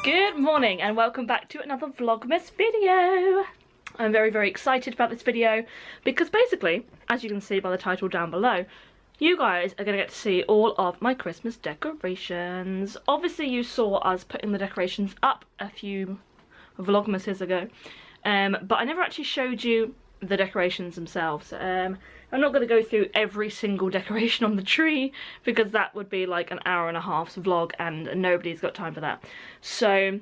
Good morning and welcome back to another Vlogmas video. I'm very excited about this video because basically, as you can see by the title down below, you guys are going to get to see all of my Christmas decorations. Obviously you saw us putting the decorations up a few Vlogmases ago, but I never actually showed you the decorations themselves. I'm not going to go through every single decoration on the tree because that would be like an hour and a half's vlog and nobody's got time for that. So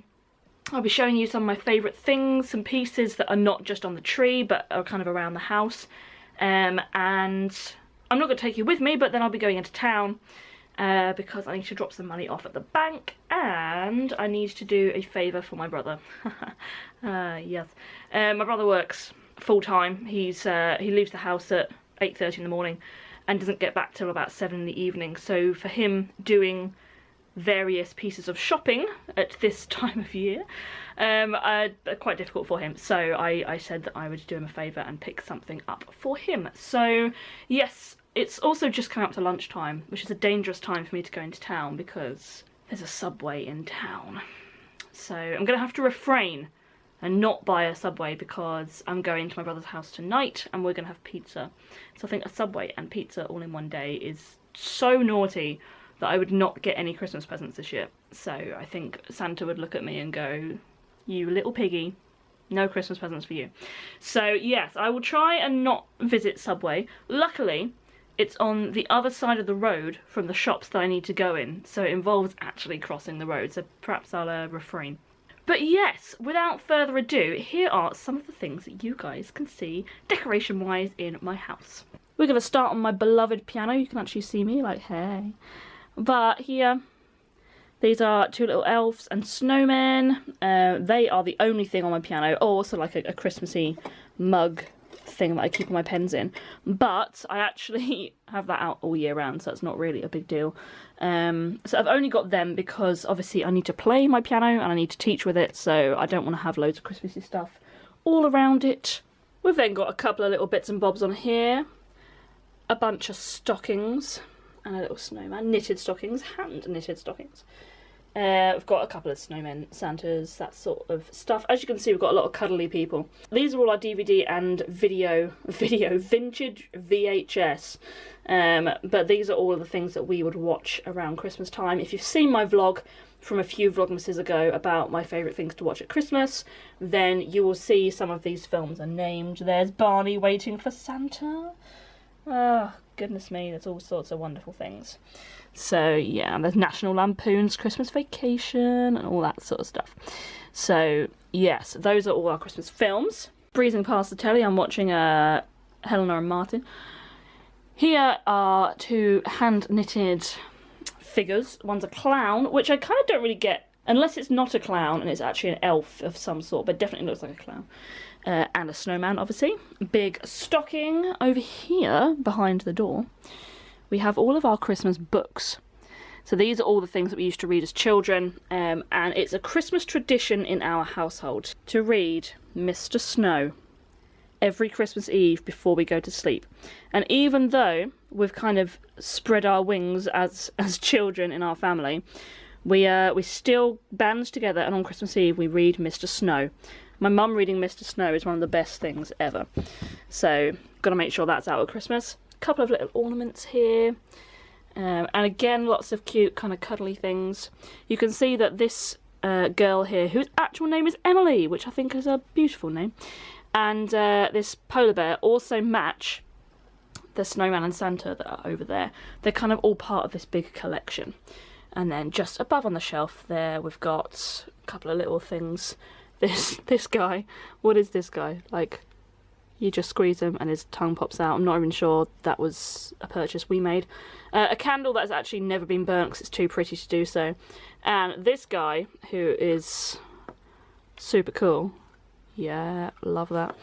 I'll be showing you some of my favourite things, some pieces that are not just on the tree but are kind of around the house. And I'm not going to take you with me, but then I'll be going into town because I need to drop some money off at the bank and I need to do a favour for my brother. Yes. My brother works full-time. He leaves the house at 8:30 in the morning and doesn't get back till about 7 in the evening, so for him doing various pieces of shopping at this time of year are quite difficult for him, so I said that I would do him a favour and pick something up for him. So yes, it's also just come up to lunchtime, which is a dangerous time for me to go into town because there's a Subway in town, so I'm gonna have to refrain and not buy a Subway because I'm going to my brother's house tonight and we're going to have pizza. So I think a Subway and pizza all in one day is so naughty that I would not get any Christmas presents this year. So I think Santa would look at me and go, "You little piggy, no Christmas presents for you." So yes, I will try and not visit Subway. Luckily, it's on the other side of the road from the shops that I need to go in, so it involves actually crossing the road, so perhaps I'll refrain. But yes, without further ado, here are some of the things that you guys can see decoration-wise in my house. We're going to start on my beloved piano. You can actually see me, like, hey. But here, these are two little elves and snowmen. They are the only thing on my piano. Oh, also like a Christmassy mug thing that I keep all my pens in. But I actually have that out all year round, so it's not really a big deal. So I've only got them because obviously I need to play my piano and I need to teach with it, so I don't want to have loads of Christmassy stuff all around it. We've then got a couple of little bits and bobs on here, a bunch of stockings and a little snowman, knitted stockings, hand knitted stockings. We've got a couple of snowmen, Santas, that sort of stuff. As you can see, we've got a lot of cuddly people. These are all our DVD and video vintage VHS. But these are all of the things that we would watch around Christmas time. If you've seen my vlog from a few Vlogmases ago about my favourite things to watch at Christmas, then you will see some of these films are named. There's Barney Waiting for Santa. Oh, goodness me, there's all sorts of wonderful things. So yeah, there's National Lampoon's Christmas Vacation and all that sort of stuff. So yes, those are all our Christmas films. Breezing past the telly, I'm watching Helena and Martin. Here are two hand-knitted figures. One's a clown, which I kind of don't really get, unless it's not a clown and it's actually an elf of some sort, but it definitely looks like a clown. And a snowman, obviously. Big stocking over here behind the door. We have all of our Christmas books. So these are all the things that we used to read as children, and it's a Christmas tradition in our household to read Mr. Snow every Christmas Eve before we go to sleep. And even though we've kind of spread our wings as children in our family, we still band together and on Christmas Eve we read Mr. Snow. My mum reading Mr. Snow is one of the best things ever. So got to make sure that's out at Christmas. Couple of little ornaments here, and again lots of cute kind of cuddly things. You can see that this girl here, whose actual name is Emily, which I think is a beautiful name, and this polar bear also match the snowman and Santa that are over there. They're kind of all part of this big collection. And then just above on the shelf there we've got a couple of little things. This guy, what is this guy? Like, you just squeeze him and his tongue pops out. I'm not even sure that was a purchase we made. A candle that has actually never been burnt because it's too pretty to do so. And this guy, who is super cool. Yeah, love that.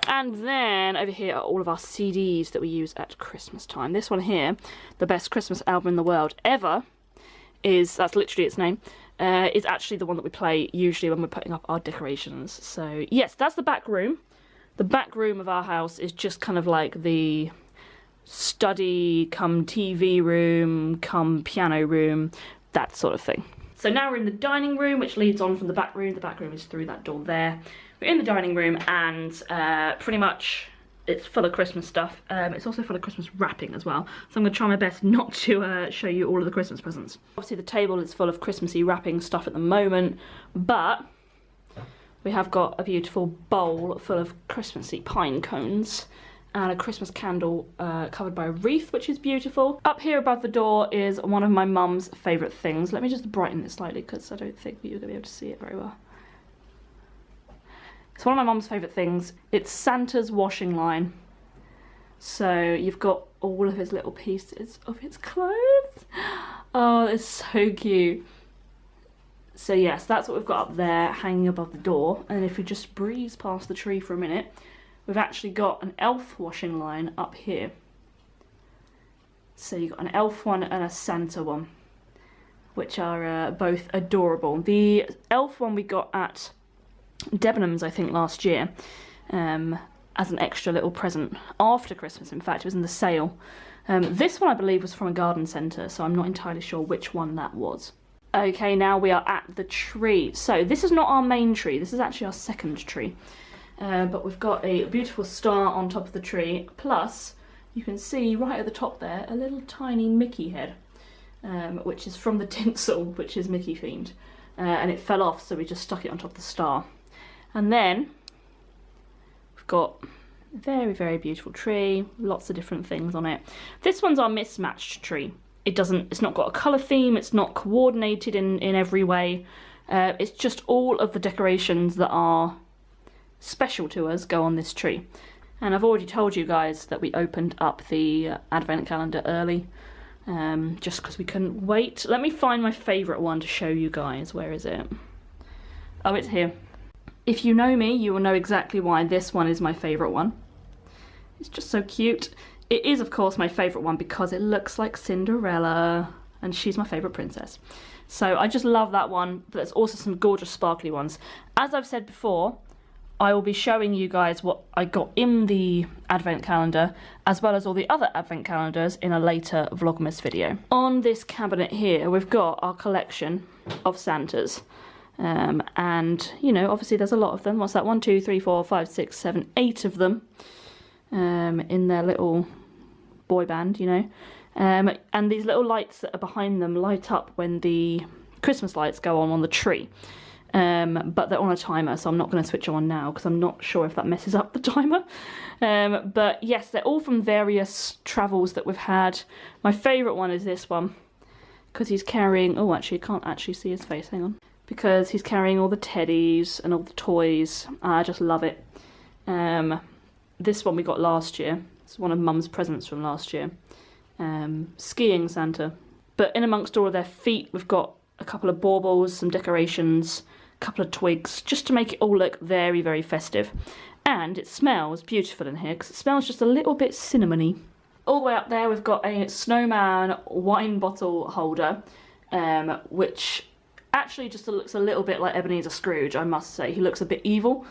And then over here are all of our CDs that we use at Christmas time. This one here, the best Christmas album in the world ever, that's literally its name, is actually the one that we play usually when we're putting up our decorations. So yes, that's the back room. The back room of our house is just kind of like the study, come TV room, come piano room, that sort of thing. So now we're in the dining room, which leads on from the back room. The back room is through that door there. We're in the dining room, and pretty much it's full of Christmas stuff. It's also full of Christmas wrapping as well. So I'm going to try my best not to show you all of the Christmas presents. Obviously the table is full of Christmassy wrapping stuff at the moment, but we have got a beautiful bowl full of Christmassy pine cones and a Christmas candle covered by a wreath, which is beautiful. Up here above the door is one of my mum's favourite things. Let me just brighten it slightly because I don't think that you're going to be able to see it very well. It's one of my mum's favourite things. It's Santa's washing line. So you've got all of his little pieces of his clothes. Oh, it's so cute. So yes, that's what we've got up there hanging above the door. And if we just breeze past the tree for a minute, we've actually got an elf washing line up here. So you've got an elf one and a Santa one, which are both adorable. The elf one we got at Debenhams, I think, last year, as an extra little present after Christmas. In fact, it was in the sale. This one I believe was from a garden centre, so I'm not entirely sure which one that was. Okay, now we are at the tree. So this is not our main tree, this is actually our second tree. But we've got a beautiful star on top of the tree, plus you can see right at the top there a little tiny Mickey head, which is from the tinsel, which is Mickey themed. And it fell off, so we just stuck it on top of the star. And then we've got a very, very beautiful tree, lots of different things on it. This one's our mismatched tree. It's not got a colour theme, it's not coordinated in every way. It's just all of the decorations that are special to us go on this tree. And I've already told you guys that we opened up the advent calendar early, just because we couldn't wait. Let me find my favourite one to show you guys. Where is it? Oh, it's here. If you know me, you will know exactly why this one is my favourite one. It's just so cute. It is, of course, my favourite one because it looks like Cinderella, and she's my favourite princess. So I just love that one, but there's also some gorgeous sparkly ones. As I've said before, I will be showing you guys what I got in the advent calendar, as well as all the other advent calendars in a later Vlogmas video. On this cabinet here, we've got our collection of Santas. And, you know, obviously there's a lot of them. What's that? 1, 2, 3, 4, 5, 6, 7, 8 of them in their little boy band, you know. And these little lights that are behind them light up when the Christmas lights go on the tree. But they're on a timer, so I'm not going to switch them on now because I'm not sure if that messes up the timer. But yes, they're all from various travels that we've had. My favourite one is this one because he's carrying... Oh, actually, I can't actually see his face. Hang on. Because he's carrying all the teddies and all the toys. I just love it. This one we got last year. It's one of Mum's presents from last year. Skiing Santa. But in amongst all of their feet, we've got a couple of baubles, some decorations, a couple of twigs, just to make it all look very, very festive. And it smells beautiful in here, because it smells just a little bit cinnamony. All the way up there, we've got a snowman wine bottle holder, which actually just looks a little bit like Ebenezer Scrooge, I must say. He looks a bit evil.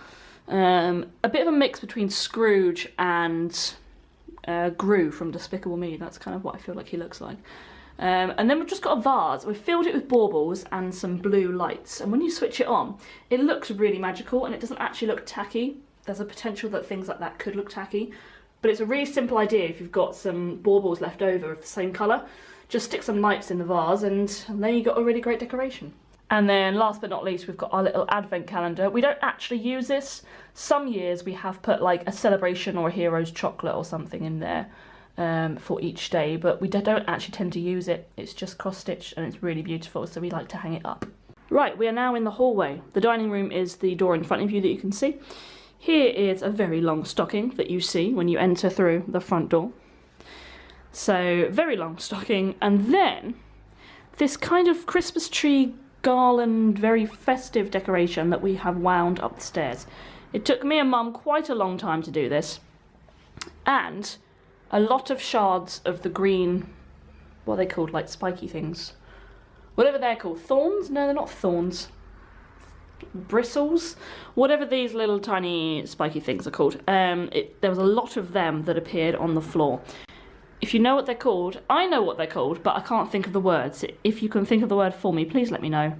A bit of a mix between Scrooge and Gru from Despicable Me. That's kind of what I feel like he looks like. And then we've just got a vase. We've filled it with baubles and some blue lights. And when you switch it on, it looks really magical and it doesn't actually look tacky. There's a potential that things like that could look tacky. But it's a really simple idea if you've got some baubles left over of the same colour. Just stick some lights in the vase and then you've got a really great decoration. And then last but not least, we've got our little advent calendar. We don't actually use this. Some years we have put like a celebration or a hero's chocolate or something in there for each day, but we don't actually tend to use it. It's just cross-stitched and it's really beautiful, so we like to hang it up. Right, we are now in the hallway. The dining room is the door in front of you that you can see. Here is a very long stocking that you see when you enter through the front door. So, very long stocking, and then this kind of Christmas tree garland, very festive decoration that we have wound up the stairs. It took me and Mum quite a long time to do this, and a lot of shards of the green, what are they called, like spiky things? Whatever they're called. Thorns? No, they're not thorns. Bristles? Whatever these little tiny spiky things are called. There was a lot of them that appeared on the floor. If you know what they're called, I know what they're called, but I can't think of the words. If you can think of the word for me, please let me know.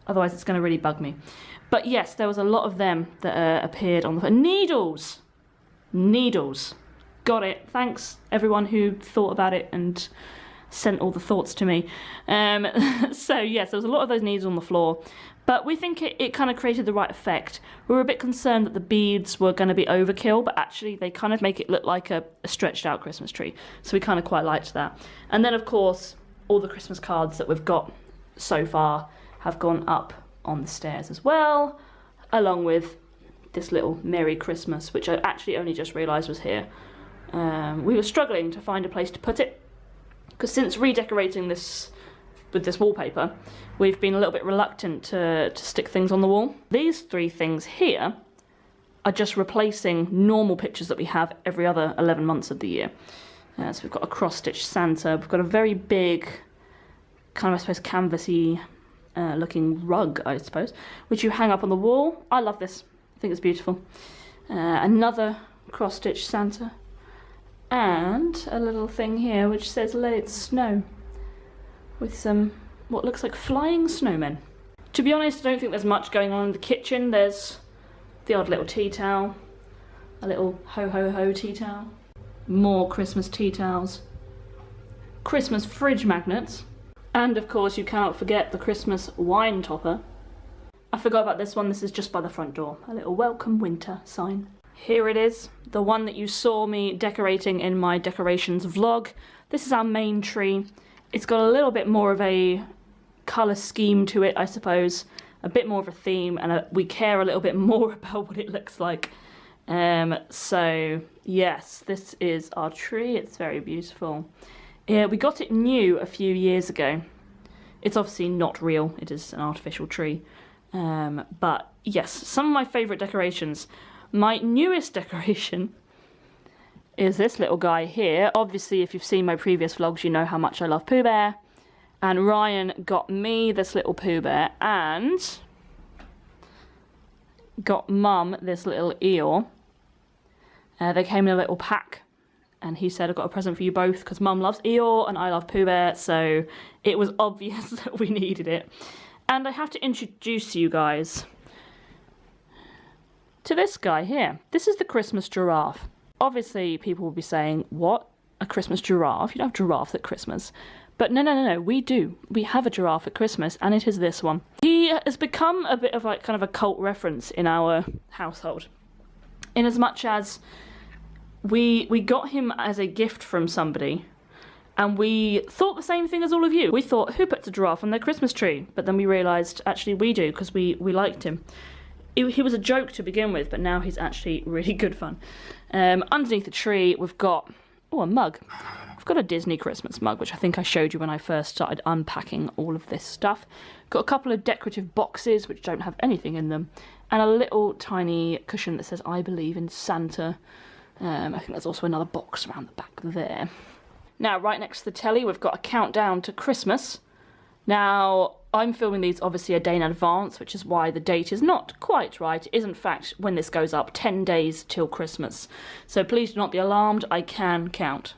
Otherwise it's going to really bug me. But yes, there was a lot of them that appeared on the... Needles! Needles. Got it. Thanks, everyone who thought about it and sent all the thoughts to me. So yes, there was a lot of those needles on the floor. But we think it kind of created the right effect. We were a bit concerned that the beads were going to be overkill, but actually they kind of make it look like a stretched out Christmas tree. So we kind of quite liked that. And then of course, all the Christmas cards that we've got so far have gone up on the stairs as well, along with this little Merry Christmas, which I actually only just realised was here. We were struggling to find a place to put it, because since redecorating this with this wallpaper, we've been a little bit reluctant to stick things on the wall. These three things here are just replacing normal pictures that we have every other 11 months of the year. So we've got a cross-stitch Santa, we've got a very big, kind of, I suppose, canvasy looking rug, I suppose, which you hang up on the wall. I love this, I think it's beautiful. Another cross-stitch Santa, and a little thing here which says "Let it snow," with some what looks like flying snowmen. To be honest, I don't think there's much going on in the kitchen. There's the odd little tea towel, a little ho ho ho tea towel, more Christmas tea towels, Christmas fridge magnets, and of course you cannot forget the Christmas wine topper. I forgot about this one. This is just by the front door, a little welcome winter sign. Here it is, the one that you saw me decorating in my decorations vlog. This is our main tree. It's got a little bit more of a colour scheme to it, I suppose. A bit more of a theme, and we care a little bit more about what it looks like. So, yes, this is our tree. It's very beautiful. Yeah, we got it new a few years ago. It's obviously not real. It is an artificial tree. But, yes, some of my favourite decorations. My newest decoration is this little guy here. Obviously, if you've seen my previous vlogs, you know how much I love Pooh Bear. And Ryan got me this little Pooh Bear and got Mum this little Eeyore. They came in a little pack, and he said, I've got a present for you both, because Mum loves Eeyore and I love Pooh Bear, so it was obvious that we needed it. And I have to introduce you guys to this guy here. This is the Christmas giraffe. Obviously, people will be saying, what? A Christmas giraffe? You don't have giraffes at Christmas. But no, we do. We have a giraffe at Christmas, and it is this one. He has become a bit of like kind of a cult reference in our household. In as much as we got him as a gift from somebody, and we thought the same thing as all of you. We thought, who puts a giraffe on their Christmas tree? But then we realised, actually we do, because we liked him. He was a joke to begin with, but now he's actually really good fun. Underneath the tree, we've got, oh, a mug. We've got a Disney Christmas mug, which I think I showed you when I first started unpacking all of this stuff. Got a couple of decorative boxes, which don't have anything in them, and a little tiny cushion that says, I believe in Santa. I think there's also another box around the back there. Now, right next to the telly, we've got a countdown to Christmas. Now, I'm filming these obviously a day in advance, which is why the date is not quite right. It is, in fact, when this goes up, 10 days till Christmas. So please do not be alarmed, I can count.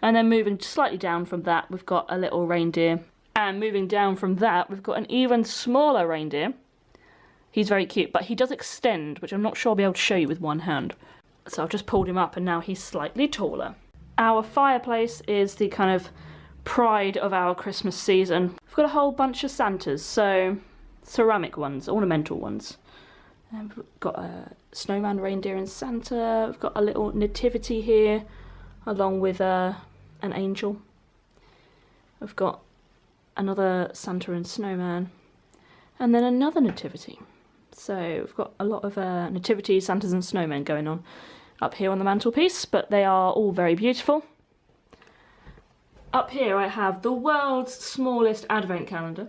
And then moving slightly down from that, we've got a little reindeer. And moving down from that, we've got an even smaller reindeer. He's very cute, but he does extend, which I'm not sure I'll be able to show you with one hand. So I've just pulled him up, and now he's slightly taller. Our fireplace is the kind of pride of our Christmas season. We've got a whole bunch of Santas, so ceramic ones, ornamental ones. And we've got a snowman, reindeer and Santa. We've got a little nativity here, along with an angel. We've got another Santa and snowman, and then another nativity. So we've got a lot of nativity, Santas and snowmen going on up here on the mantelpiece, but they are all very beautiful. Up here I have the world's smallest advent calendar.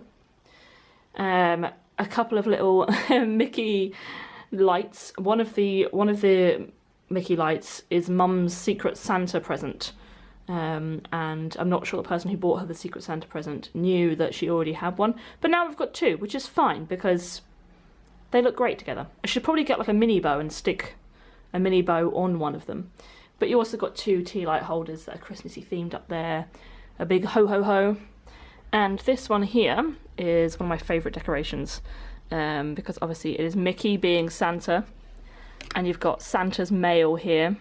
A couple of little Mickey lights. One of the Mickey lights is Mum's Secret Santa present. And I'm not sure the person who bought her the Secret Santa present knew that she already had one. But now we've got two, which is fine because they look great together. I should probably get like a mini bow and stick a mini bow on one of them. But you also got 2 tea light holders that are Christmassy themed up there. A big ho ho ho. And this one here is one of my favourite decorations. Because obviously it is Mickey being Santa. And you've got Santa's mail here.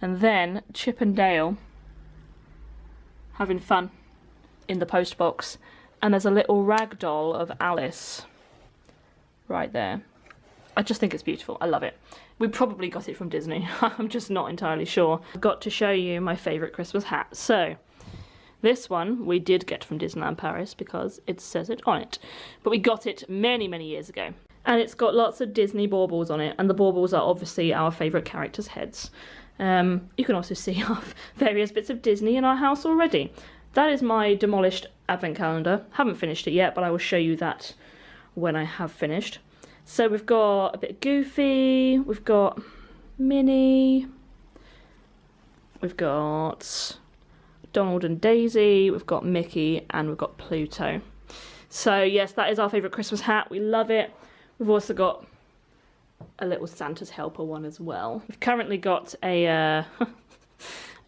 And then Chip and Dale having fun in the post box. And there's a little rag doll of Alice right there. I just think it's beautiful. I love it. We probably got it from Disney. I'm just not entirely sure. I've got to show you my favourite Christmas hat. So, this one we did get from Disneyland Paris because it says it on it. But we got it many, many years ago. And it's got lots of Disney baubles on it. And the baubles are obviously our favourite characters' heads. You can also see our various bits of Disney in our house already. That is my demolished advent calendar. Haven't finished it yet, but I will show you that when I have finished. So we've got a bit of Goofy, we've got Minnie, we've got Donald and Daisy, we've got Mickey, and we've got Pluto. So yes, that is our favourite Christmas hat. We love it. We've also got a little Santa's helper one as well. We've currently got a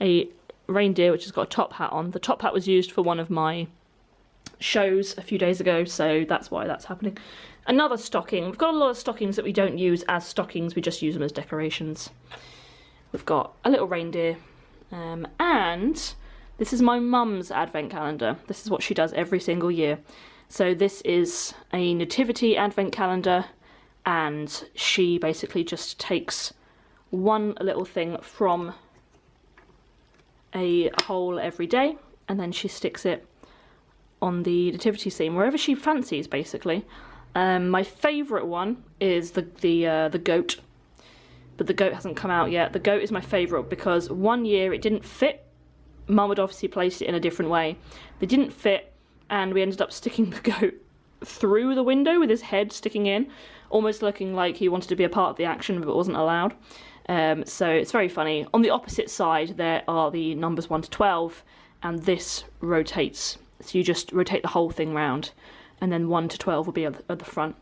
a reindeer which has got a top hat on. The top hat was used for one of my shows a few days ago, so that's why that's happening. Another stocking. We've got a lot of stockings that we don't use as stockings, we just use them as decorations. We've got a little reindeer, and this is my mum's advent calendar. This is what she does every single year. So this is a nativity advent calendar, and she basically just takes one little thing from a hole every day, and then she sticks it on the nativity scene wherever she fancies, basically. My favourite one is the goat, but the goat hasn't come out yet. The goat is my favourite because one year it didn't fit. Mum had obviously placed it in a different way. They didn't fit, and we ended up sticking the goat through the window with his head sticking in, almost looking like he wanted to be a part of the action but wasn't allowed. So it's very funny. On the opposite side there are the numbers 1 to 12, and this rotates. So you just rotate the whole thing round, and then 1 to 12 will be at the front.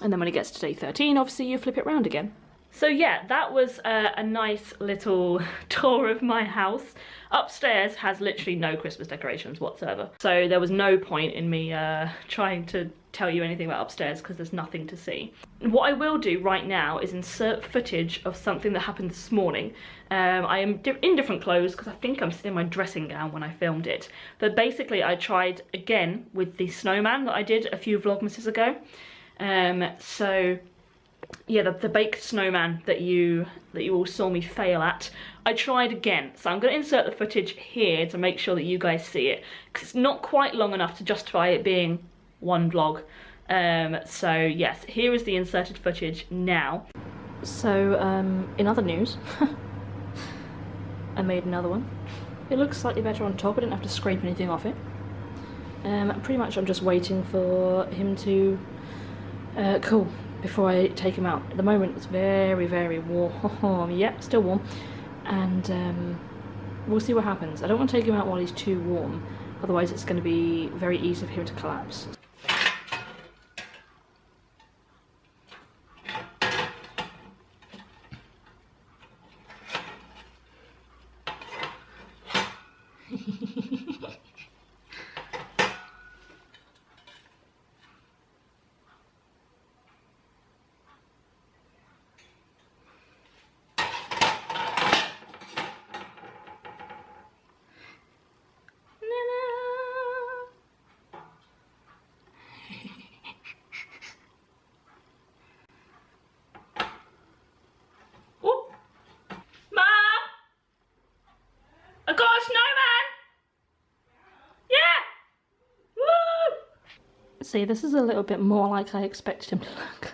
And then when it gets to day 13, obviously you flip it round again. So yeah, that was a nice little tour of my house. Upstairs has literally no Christmas decorations whatsoever. So there was no point in me trying to tell you anything about upstairs because there's nothing to see. What I will do right now is insert footage of something that happened this morning. I am in different clothes because I think I'm still in my dressing gown when I filmed it. But basically I tried again with the snowman that I did a few Vlogmases ago. So yeah, the baked snowman that you all saw me fail at, I tried again. So I'm going to insert the footage here to make sure that you guys see it, because it's not quite long enough to justify it being one vlog. So yes, here is the inserted footage now. So in other news, I made another one. It looks slightly better on top. I didn't have to scrape anything off it. Pretty much I'm just waiting for him to cool before I take him out. At the moment it's very, very warm. Yep, still warm. And we'll see what happens. I don't want to take him out while he's too warm, otherwise it's going to be very easy for him to collapse. See, this is a little bit more like I expected him to look.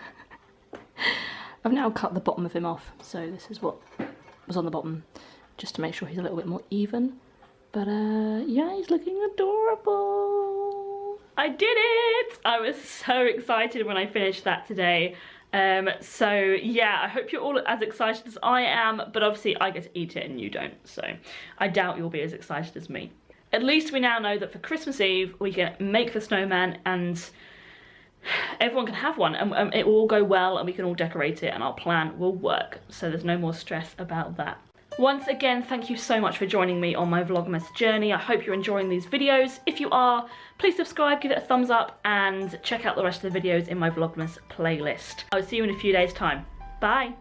I've now cut the bottom of him off, so this is what was on the bottom, just to make sure he's a little bit more even. But yeah, he's looking adorable. I did it! I was so excited when I finished that today. So yeah, I hope you're all as excited as I am, but obviously I get to eat it and you don't, so I doubt you'll be as excited as me. At least we now know that for Christmas Eve we can make the snowman and everyone can have one, and it will all go well and we can all decorate it and our plan will work, so there's no more stress about that. Once again, thank you so much for joining me on my Vlogmas journey. I hope you're enjoying these videos. If you are, please subscribe, give it a thumbs up, and check out the rest of the videos in my Vlogmas playlist. I'll see you in a few days' time. Bye!